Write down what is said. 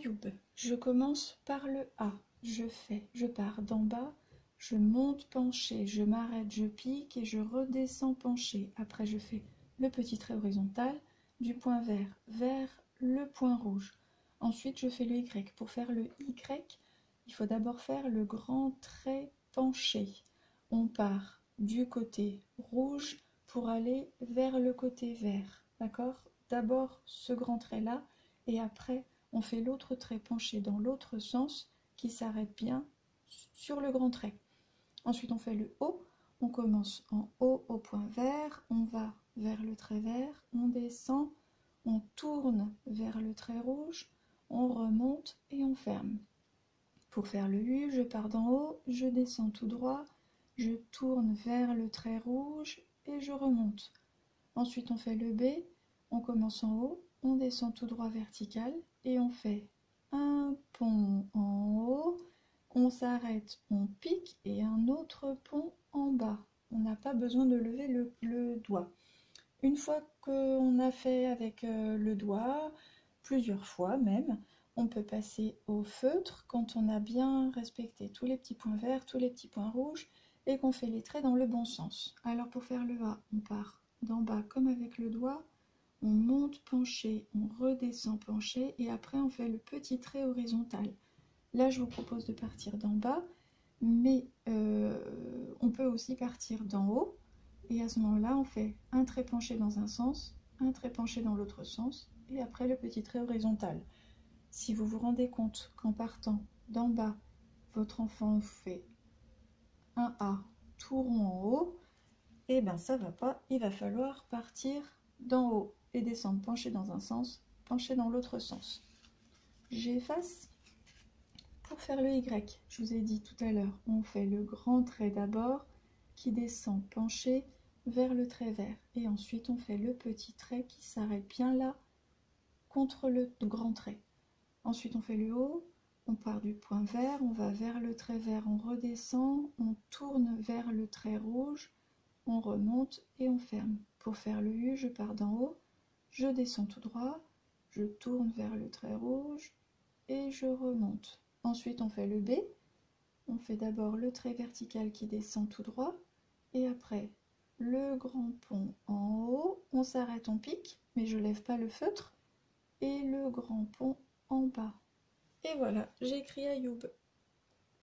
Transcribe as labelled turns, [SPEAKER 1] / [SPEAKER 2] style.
[SPEAKER 1] Ayoub. Je commence par le A. Je pars d'en bas, je monte penché, je m'arrête, je pique et je redescends penché. Après, je fais le petit trait horizontal du point vert vers le point rouge. Ensuite, je fais le Y. Pour faire le Y, il faut d'abord faire le grand trait penché. On part du côté rouge pour aller vers le côté vert. D'accord? D'abord ce grand trait-là et après, on fait l'autre trait penché dans l'autre sens qui s'arrête bien sur le grand trait. Ensuite, on fait le haut. On commence en haut au point vert, on va vers le trait vert, on descend, on tourne vers le trait rouge, on remonte et on ferme. Pour faire le U, je pars d'en haut, je descends tout droit, je tourne vers le trait rouge et je remonte. Ensuite, on fait le B, on commence en haut, on descend tout droit vertical et on fait un pont en haut, on s'arrête, on pique et un autre pont en bas. On n'a pas besoin de lever le doigt. Une fois qu'on a fait avec le doigt, plusieurs fois même, on peut passer au feutre quand on a bien respecté tous les petits points verts, tous les petits points rouges et qu'on fait les traits dans le bon sens. Alors pour faire le A, on part d'en bas comme avec le doigt, on monte penché, on redescend penché et après on fait le petit trait horizontal. Là, je vous propose de partir d'en bas, mais on peut aussi partir d'en haut. Et à ce moment-là, on fait un trait penché dans un sens, un trait penché dans l'autre sens, et après le petit trait horizontal. Si vous vous rendez compte qu'en partant d'en bas, votre enfant fait un A tout rond en haut, et bien ça va pas, il va falloir partir d'en haut et descendre penché dans un sens, penché dans l'autre sens. J'efface. Pour faire le Y, je vous ai dit tout à l'heure, on fait le grand trait d'abord qui descend penché vers le trait vert. Et ensuite, on fait le petit trait qui s'arrête bien là contre le grand trait. Ensuite, on fait le haut, on part du point vert, on va vers le trait vert, on redescend, on tourne vers le trait rouge, on remonte et on ferme. Pour faire le U, je pars d'en haut, je descends tout droit, je tourne vers le trait rouge et je remonte. Ensuite, on fait le B. On fait d'abord le trait vertical qui descend tout droit. Et après, le grand pont en haut. On s'arrête, on pique, mais je ne lève pas le feutre. Et le grand pont en bas. Et voilà, j'ai écrit Ayoub.